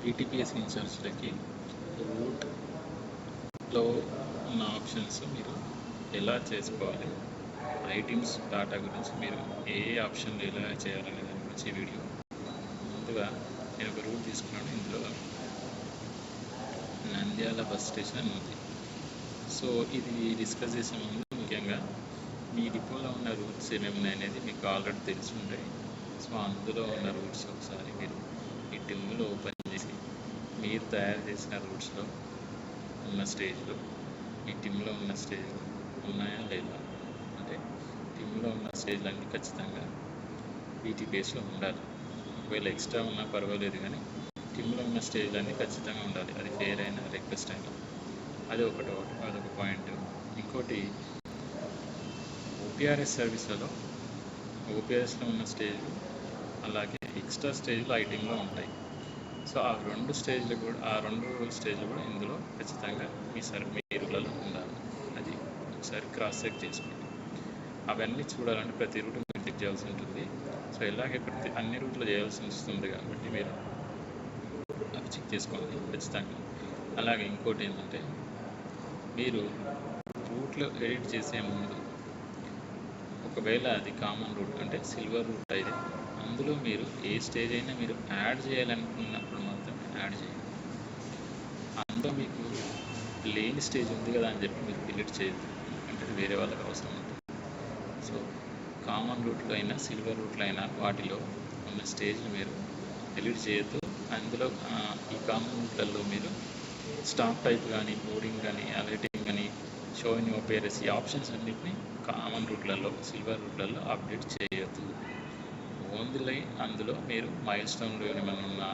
ఈటీపీఎస్ ఇన్సూరెన్స్లకి రూట్లో ఉన్న ఆప్షన్స్ మీరు ఎలా చేసుకోవాలి, ఐటమ్స్ డాటా గురించి మీరు ఏ ఆప్షన్లు ఎలా చేయాలనే దాని గురించి ఈ వీడియో. ముందుగా నేను ఒక రూట్ తీసుకున్నాను. ఇందులో నంద్యాల బస్ స్టేషన్ అని ఉంది. సో ఇది డిస్కస్ చేసే ముందు ముఖ్యంగా మీ డిపోలో ఉన్న రూట్స్ ఏమేమి ఉన్నాయనేది మీకు ఆల్రెడీ తెలిసి ఉంటాయి. సో అందులో ఉన్న రూట్స్ ఒకసారి మీరు ఈ టిమ్లో ఓపెన్ చేసి మీరు తయారు చేసిన రూట్స్లో ఉన్న స్టేజ్లు మీ టిమ్లో ఉన్న స్టేజ్లు ఉన్నాయా లేదా, అంటే టిమ్లో ఉన్న స్టేజ్లు అన్నీ ఖచ్చితంగా ఈటీపీఎస్లో ఉండాలి. ఒకవేళ ఎక్స్ట్రా ఉన్నా పర్వాలేదు, కానీ టిమ్లో ఉన్న స్టేజ్లు అన్నీ ఖచ్చితంగా ఉండాలి. అది ఫేర్ అయినా రిక్వెస్ట్ అయినా. అదొక పాయింట్. ఇంకోటి, ఓపీఆర్ఎస్ సర్వీస్లలో ఓపీఆర్ఎస్లో ఉన్న స్టేజ్లు అలాగే ఎక్స్ట్రా స్టేజ్లు ఐటీఎంలో ఉంటాయి. సో ఆ రెండు స్టేజ్లు కూడా ఇందులో ఖచ్చితంగా మీ రూట్లలో ఉండాలి. అది ఒకసారి క్రాస్ చెక్ చేసుకోండి. అవన్నీ చూడాలంటే ప్రతి రూట్ మీరు చెక్ చేయాల్సి ఉంటుంది. సో ఇలాగే అన్ని రూట్లో చేయాల్సి వస్తుంది కాబట్టి మీరు అవి చెక్ చేసుకోండి ఖచ్చితంగా. అలాగే ఇంకోటి ఏంటంటే, మీరు రూట్లో ఎడిట్ చేసే ముందు ఒకవేళ అది కామన్ రూట్ అంటే సిల్వర్ రూట్ అయితే అందులో మీరు ఏ స్టేజ్ అయినా మీరు యాడ్ చేయాలనుకున్నప్పుడు మాత్రమే యాడ్ చేయండి. అందులో మీకు లేని స్టేజ్ ఉంది కదా అని చెప్పి మీరు డిలీట్ చేయొద్దు, అంటే వేరే వాళ్ళకి అవసరం ఉంటుంది. సో కామన్ రూట్లో అయినా సిల్వర్ రూట్లో అయినా వాటిలో ఉన్న స్టేజ్ని మీరు డిలీట్ చేయొద్దు. అందులో ఈ కామన్ రూట్లలో మీరు స్టాప్ టైప్ కానీ, బోర్డింగ్ కానీ, అలర్టింగ్ కానీ, షో ఇన్ ఓపీఆర్ఎస్ ఈ ఆప్షన్స్ అన్నింటినీ కామన్ రూట్లలో సిల్వర్ రూట్లలో అప్డేట్ చేయొద్దు. ఓన్లీ అందులో మీరు మైల్ స్టోన్లు ఏమైనా ఉన్నా,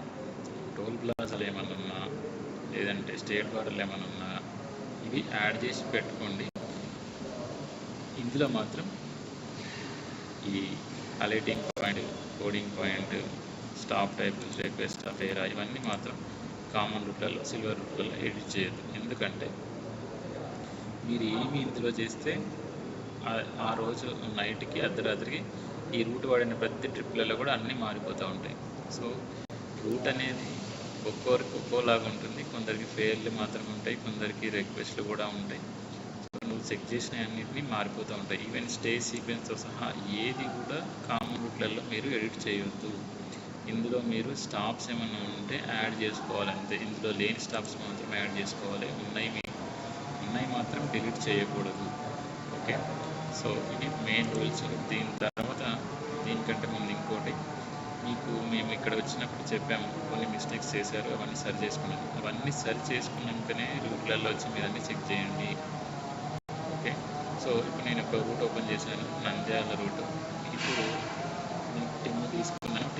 టోల్ ప్లాజాలు ఏమైనా ఉన్నా, లేదంటే స్టేట్ బార్డర్లు ఏమైనా ఉన్నా ఇవి యాడ్ చేసి పెట్టుకోండి. ఇందులో మాత్రం ఈ alerting point, boarding point, stop type, request, అఫేరా ఇవన్నీ మాత్రం కామన్ రూట్లలో సిల్వర్ రూట్లలో ఎడిట్ చేయొద్దు. ఎందుకంటే మీరు ఏమి ఇందులో చేస్తే ఆ రోజు నైట్కి అర్ధరాత్రికి ఈ రూట్ వాడిన ప్రతి ట్రిప్లలో కూడా అన్నీ మారిపోతూ ఉంటాయి. సో రూట్ అనేది ఒక్కొక్కరికి ఒక్కోలాగా ఉంటుంది. కొందరికి ఫెయిర్లు మాత్రం ఉంటాయి, కొందరికి రిక్వెస్ట్లు కూడా ఉంటాయి. సో నువ్వు చెక్ చేసిన అన్నింటినీ మారిపోతూ ఉంటాయి. ఈవెన్ స్టే సీక్వెన్స్తో సహా ఏది కూడా కామన్ రూట్లలో మీరు ఎడిట్ చేయొద్దు. ఇందులో మీరు స్టాప్స్ ఏమైనా ఉంటే యాడ్ చేసుకోవాలంటే ఇందులో లేని స్టాప్స్ మాత్రం యాడ్ చేసుకోవాలి. ఉన్నాయి మాత్రం డిలీట్ చేయకూడదు. ఓకే, సో ఇవి మెయిన్ రూల్స్. దీనికంటే ముందు ఇంకోటి, మేము ఇక్కడ వచ్చినప్పుడు చెప్పాము కొన్ని మిస్టేక్స్ చేశారు, అవన్నీ సరి చేసుకున్నాను. అవన్నీ సరి చేసుకున్నాకనే రూట్లలో వచ్చి మీరు అన్నీ చెక్ చేయండి. ఓకే, సో ఇప్పుడు నేను ఒక రూట్ ఓపెన్ చేశాను, నంద్యాల రూట్. ఇప్పుడు టిమ్ తీసుకున్నాను.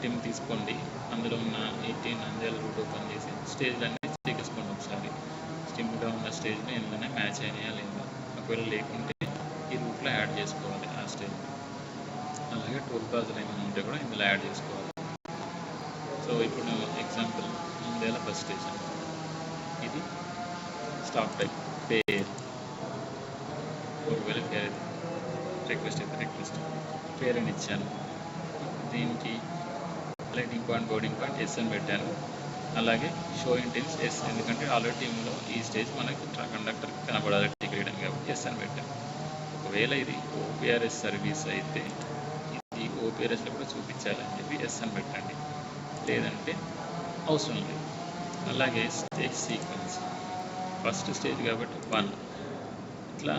టిమ్ తీసుకోండి. అందులో ఉన్న 18 నంద్యాల రూట్ ఓపెన్ చేసి స్టేజ్లన్నీ చెక్ చేసుకోండి ఒకసారి. టిమ్లో ఉన్న స్టేజ్ని ఎందుకనే మ్యాచ్ అయినాయా లేదా. ఒకవేళ లేకుంటే ఈ రూట్లో యాడ్ చేసుకోవాలి ఆ స్టేజ్. అలాగే టోల్ ప్లాజాలు ఏమైనా ఉంటే కూడా ఇందులో యాడ్ చేసుకోవాలి. సో ఇప్పుడు ఎగ్జాంపుల్ నంద్యాల బస్ స్టేషన్, ఇది స్టాప్ టైప్ పేర్. ఒకవేళ పేరు రిక్వెస్ట్ అయితే రిక్వెస్ట్ పేరు అని ఇచ్చాను. దీనికి alighting point, boarding point yes అని పెట్టాను. అలాగే షో ఇన్ టిమ్స్ ఎస్, ఎందుకంటే ఆల్రెడీ టీంలో ఈ స్టేజ్ మనకి కండక్టర్ కనబడాలి టికెట్ కాబట్టి ఎస్ అని పెట్టాను. ఒకవేళ ఇది ఓపీఆర్ఎస్ సర్వీస్ అయితే ఇది ఓపీఆర్ఎస్లో కూడా చూపించాలని చెప్పి ఎస్ అని పెట్టండి, లేదంటే అవసరం లేదు. అలాగే స్టేజ్ సీక్వెన్స్, ఫస్ట్ స్టేజ్ కాబట్టి 1, ఇట్లా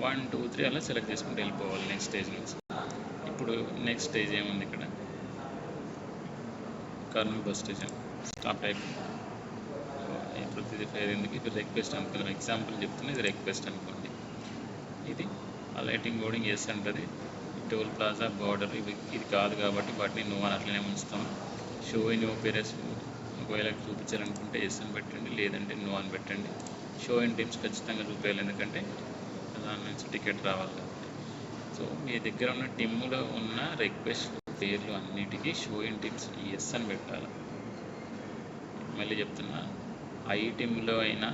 1, 2, 3 అలా సెలెక్ట్ చేసుకుంటూ వెళ్ళిపోవాలి నెక్స్ట్ స్టేజ్ నుంచి. ఇప్పుడు నెక్స్ట్ స్టేజ్ ఏముంది ఇక్కడ, Kurnool bus station stop type. ప్రతిదీ ఫేర్ ఎందుకు, ఇది రిక్వెస్ట్ అనుకుందాం, ఎగ్జాంపుల్ చెప్తున్నా, ఇది రిక్వెస్ట్ అనుకోండి. ఇది లైటింగ్ బోర్డింగ్ ఎస్ అంటుంది. టోల్ ప్లాజా, బార్డర్ ఇది కాదు కాబట్టి వాటిని నో అని అట్లనే ఉంచుతాం. షో ఇన్ ఓపీఆర్ఎస్ ఒకవేళ చూపించాలనుకుంటే ఎస్ అని పెట్టండి, లేదంటే నో అని పెట్టండి. షో ఇన్ టీమ్స్ ఖచ్చితంగా చూపించాలి, ఎందుకంటే దాని నుంచి టికెట్ రావాలి కాబట్టి. సో మీ దగ్గర ఉన్న టిమ్లో ఉన్న రిక్వెస్ట్ పేర్లు అన్నిటికీ షో ఇన్ టీమ్స్ ఎస్ అని పెట్టాలి. మళ్ళీ చెప్తున్నా, ఐ టీంలో అయినా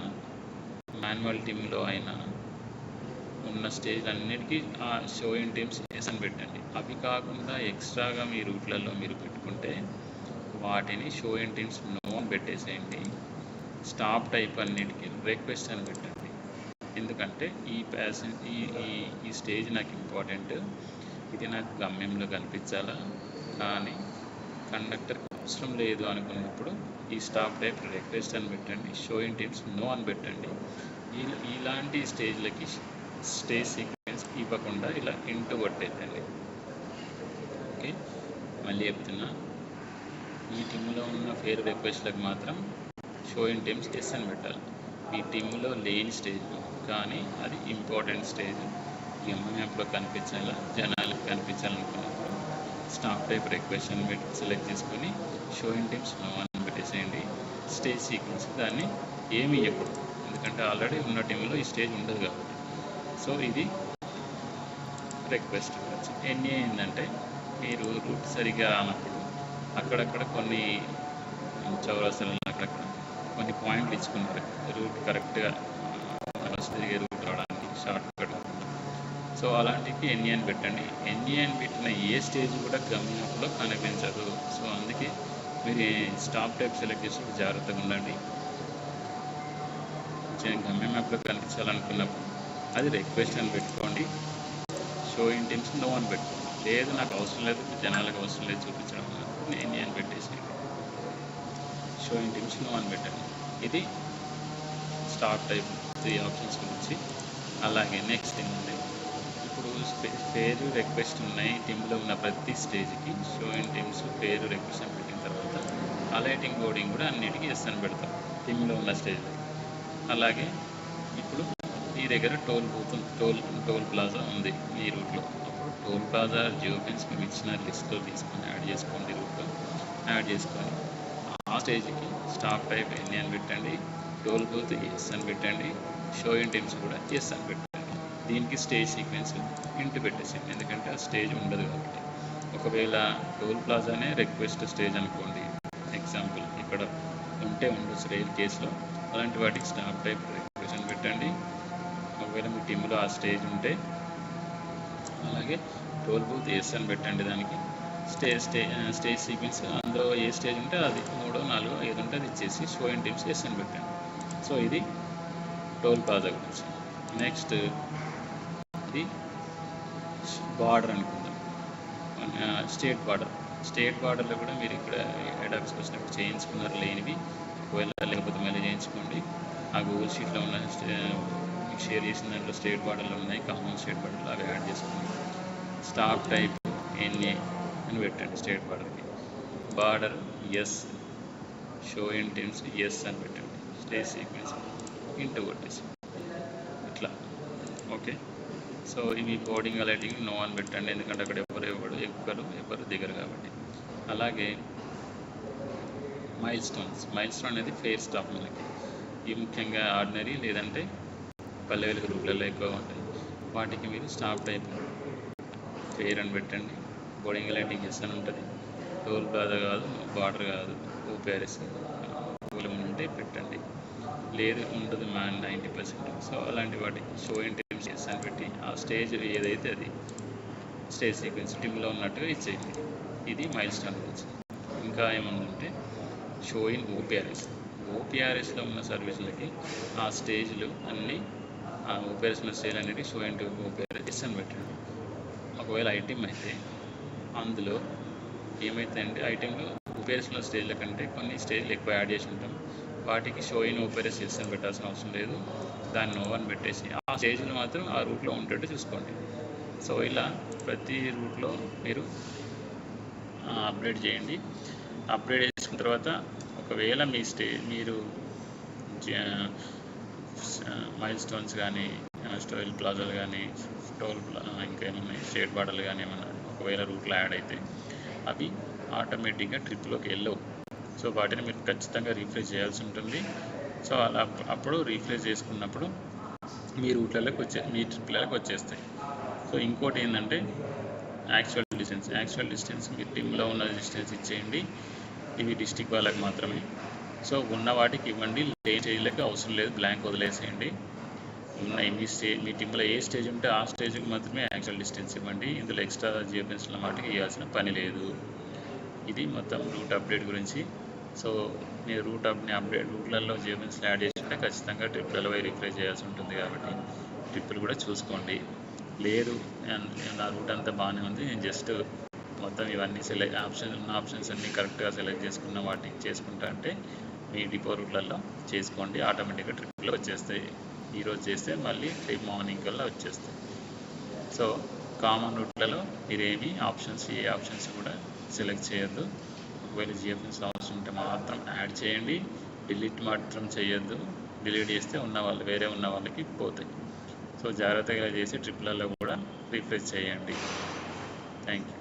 మాన్యువల్ టీంలో అయినా ఉన్న స్టేజ్ అన్నిటికీ ఆ షో ఇన్ టీమ్స్ ఎస్ అని పెట్టండి. అవి కాకుండా ఎక్స్ట్రాగా మీ రూట్లలో మీరు పెట్టుకుంటే వాటిని షో ఇంటెన్స్ నో అని పెట్టేసేయండి. స్టాప్ టైప్ అన్నిటికీ రిక్వెస్ట్ అని పెట్టండి. ఎందుకంటే ఈ స్టేజ్ నాకు ఇంపార్టెంట్, ఇది నాకు గమ్యంలో కనిపించాలా, కానీ కండక్టర్కి అవసరం లేదు అనుకున్నప్పుడు ఈ స్టాప్ టైప్ రిక్వెస్ట్ అని పెట్టండి, షో ఇంటెన్స్ నో అని పెట్టండి. ఇలాంటి స్టేజ్లకి స్టేజ్ సీక్వెన్స్ ఇవ్వకుండా ఇలా ఇంటూ కొట్టేదండి. ఓకే, మళ్ళీ చెప్తున్నా, ఈ టీమ్లో ఉన్న ఫేర్ రిక్వెస్ట్లకు మాత్రం షో ఇంటెన్స్ ఎస్ అని పెట్టాలి. ఈ టీంలో లేని స్టేజ్ కానీ అది ఇంపార్టెంట్ స్టేజ్, మ్యాప్లో కనిపించాలా, జనాలకు కనిపించాలనుకున్నప్పుడు స్టాప్ టైప్ రిక్వెస్ట్ అని పెట్టి సెలెక్ట్ చేసుకొని షో ఇంటెన్స్ నో అని పెట్టేసేయండి. స్టేజ్ సీక్వెన్స్ దాన్ని ఏమి ఇవ్వకూడదు, ఎందుకంటే ఆల్రెడీ ఉన్న టీంలో ఈ స్టేజ్ ఉండదు కాబట్టి. సో ఇది రిక్వెస్ట్ గురించి. ఎన్ని ఏంటంటే మీరు రూట్ సరిగ్గా అన్నప్పుడు అక్కడక్కడ కొన్ని చౌరస్తాలను అక్కడక్కడ కొన్ని పాయింట్లు ఇచ్చుకున్నారు రూట్ కరెక్ట్గా ఫస్ట్ తిరిగే రూట్ రావడానికి షార్ట్ కట్. సో అలాంటివి ఎన్ని అని పెట్టండి. ఎన్ని అని పెట్టిన ఏ స్టేజ్ కూడా గమ్యంలో కనిపించదు. సో అందుకే మీరు స్టాప్ టైప్ సెలెక్ట్ చేసినప్పుడు జాగ్రత్తగా ఉండండి. గమ్యం మ్యాప్లో కనిపించాలనుకున్నప్పుడు అది రిక్వెస్ట్ అని పెట్టుకోండి, షో ఇంటెన్స్ నో అని పెట్టుకోండి. లేదు నాకు అవసరం లేదు, జనాలకు అవసరం లేదు చూపించడం, నేను అని పెట్టేసి షో ఇంటెన్స్ నో అని పెట్టండి. ఇది స్టార్ట్ టైప్ 3 ఆప్షన్స్ గురించి. అలాగే నెక్స్ట్ ఏంటంటే, ఇప్పుడు పేరు రిక్వెస్ట్ ఉన్నాయి టీంలో ఉన్న ప్రతి స్టేజ్కి షో ఇంటెన్స్ పేరు రిక్వెస్ట్ అని పెట్టిన తర్వాత అలైటింగ్ బోర్డింగ్ కూడా అన్నిటికీ ఎస్ అని పెడతాం టీంలో ఉన్న స్టేజ్లో. అలాగే ఇప్పుడు మీ దగ్గర టోల్ ప్లాజా ఉంది మీ రూట్లో, అప్పుడు టోల్ ప్లాజా జియో పిన్స్ మీకు ఇచ్చిన లిస్ట్లో తీసుకొని యాడ్ చేసుకోండి, రూట్లో యాడ్ చేసుకొని ఆ స్టేజ్కి స్టాప్ టైప్ ఎన్ని అని పెట్టండి, టోల్ బూత్ ఎస్ అని పెట్టండి, షో ఇంటెన్స్ కూడా ఎస్ అని పెట్టండి. దీనికి స్టేజ్ సీక్వెన్స్ ఇంటూ పెట్టేసింది, ఎందుకంటే ఆ స్టేజ్ ఉండదు కాబట్టి. ఒకవేళ టోల్ ప్లాజానే రిక్వెస్ట్ స్టేజ్ అనుకోండి, ఎగ్జాంపుల్ ఇక్కడ ఉంటే ఉండొచ్చు రైల్ కేసులో, అలాంటి వాటికి స్టాప్ టైప్ రిక్వెస్ట్ అని పెట్టండి. ఒకవేళ మీ టీంలో ఆ స్టేజ్ ఉంటే అలాగే టోల్ బూత్ ఎస్ అని పెట్టండి. దానికి స్టేజ్ సీక్వెన్స్ అందులో ఏ స్టేజ్ ఉంటే అది 3, 4, 5 ఉంటే అది ఇచ్చేసి షో ఇంటెన్స్ ఎస్ అని పెట్టండి. సో ఇది టోల్ ప్లాజా గురించి. నెక్స్ట్ ఇది బార్డర్ అనుకుందాం, స్టేట్ బార్డర్లో కూడా మీరు ఇక్కడ హెడ్ ఆఫీస్కి వచ్చినప్పుడు చేయించుకున్నారు లేనివి, ఒకవేళ లేకపోతే మళ్ళీ చేయించుకోండి. ఆ గూగుల్ షీట్లో ఉన్న మీకు షేర్ చేసిన దాంట్లో స్టేట్ బార్డర్లో ఉన్నాయి, కామన్ స్టేట్ బార్డర్లో అవి యాడ్ చేసుకోండి. స్టాప్ టైప్ ఎన్ఏ అని పెట్టండి స్టేట్ బార్డర్కి, border yes, show in TIMS yes అని పెట్టండి, స్టేజ్ సీక్వెన్స్ ఇంటూ కొట్టేసి ఇట్లా. ఓకే, సో ఇవి బోర్డింగ్ అలైటింగ్ నో అని పెట్టండి, ఎందుకంటే అక్కడ ఎవరు దిగరు కాబట్టి. అలాగే మైల్ స్టోన్ అనేది ఫెయిర్ స్టాప్ మనకి, ఇవి ముఖ్యంగా ఆర్డినరీ లేదంటే పల్లె వెలుగు రూట్లలో ఎక్కువ ఉంటాయి. వాటికి మీరు స్టాప్ టైప్ ఫెయిర్ అని పెట్టండి, బోర్డింగ్ అలైటింగ్ ఎస్ అని ఉంటుంది, టోల్ ప్లాజా కాదు, బార్డర్ కాదు, ఓపీఆర్ఎస్ ఉంటే పెట్టండి, లేదు ఉండదు 90%. సో అలాంటి వాటికి షో ఇంటెన్స్ ఎస్ అని పెట్టి ఆ స్టేజ్ ఏదైతే అది స్టేజ్ సీక్వెన్స్ టీంలో ఉన్నట్టుగా ఇచ్చేయండి. ఇది మైల్ స్టోన్ గురించి. ఇంకా ఏముందంటే షో ఇన్ ఓపీఆర్ఎస్లో ఉన్న సర్వీసులకి ఆ స్టేజ్లు అన్నీ ఆ ఓపీఆర్ఎస్ ఉన్న స్టేజ్ అనేది షో ఇన్ ఓపీఆర్ఎస్ అని పెట్టండి. ఒకవేళ ఐటీఎం అయితే అందులో ఏమైతుందంటే ఐటీఎంలో ఓపీఆర్ఎస్లో స్టేజ్ల కంటే కొన్ని స్టేజ్లు ఎక్కువ యాడ్ చేసి ఉంటాం, వాటికి షో ఇన్ ఓపీఆర్ఎస్ ఎస్ అని పెట్టాల్సిన అవసరం లేదు, దాన్ని నో అని పెట్టేసి ఆ స్టేజ్లు మాత్రం ఆ రూట్లో ఉండేట్టు చూసుకోండి. సో ఇలా ప్రతి రూట్లో మీరు అప్డేట్ చేయండి. అప్డేట్ చేసుకున్న తర్వాత ఒకవేళ మీరు మైల్ స్టోన్స్ కానీ టోల్ ప్లాజాలు కానీ ఇంకా ఏమన్నాయి స్టేట్ బార్డర్లు కానీ ఏమన్నా ఒకవేళ రూట్లో యాడ్ అయితే అవి ఆటోమేటిక్గా ట్రిప్లోకి వెళ్ళవు. సో వాటిని మీరు ఖచ్చితంగా రీఫ్రెష్ చేయాల్సి ఉంటుంది. సో అలా అప్పుడు రీఫ్రెష్ చేసుకున్నప్పుడు మీ రూట్లలోకి మీ ట్రిప్లలోకి వచ్చేస్తాయి. సో ఇంకోటి ఏంటంటే యాక్చువల్ డిస్టెన్స్ మీ టీంలో ఉన్న డిస్టెన్స్ ఇచ్చేయండి, ఇవి డిస్టిక్ వాళ్ళకి మాత్రమే. సో ఉన్న వాటికి ఇవ్వండి, లేని స్టేజ్లకి అవసరం లేదు, బ్లాంక్ వదిలేసేయండి. ఉన్న మీ టీంలో ఏ స్టేజ్ ఉంటే ఆ స్టేజ్కి మాత్రమే యాక్చువల్ డిస్టెన్స్ ఇవ్వండి, ఇందులో ఎక్స్ట్రా జియోపెన్స్ల మాటికి ఇవ్వాల్సిన పని లేదు. ఇది మొత్తం రూట్ అప్డేట్ గురించి. సో మీరు రూట్లలో జియోబిన్స్లో యాడ్ చేసుకుంటే ఖచ్చితంగా ట్రిప్లలో పోయి రిఫ్రెష్ చేయాల్సి ఉంటుంది కాబట్టి ట్రిప్పులు కూడా చూసుకోండి. లేదు నా రూట్ అంతా బాగానే ఉంది, నేను జస్ట్ మొత్తం ఇవన్నీ ఆప్షన్స్ అన్నీ కరెక్ట్గా సెలెక్ట్ చేసుకున్న వాటిని చేసుకుంటా అంటే మీ డిపో రూట్లలో చేసుకోండి, ఆటోమేటిక్గా ట్రిప్లో వచ్చేస్తాయి. ఈరోజు చేస్తే మళ్ళీ రేపు మార్నింగ్ కల్లా వచ్చేస్తాయి. సో కామన్ రూట్లలో మీరేమి ఏ ఆప్షన్స్ కూడా సెలెక్ట్ చేయొద్దు. ఒకవేళ జియోబిన్స్ అవసరం ఉంటే మాత్రం యాడ్ చేయండి, డిలీట్ మాత్రం చేయొద్దు. డిలీట్ చేస్తే వేరే ఉన్న వాళ్ళకి పోతాయి. సో జాగ్రత్తగా చేసి ట్రిప్లలో కూడా రిఫ్రెష్ చేయండి. Thank you.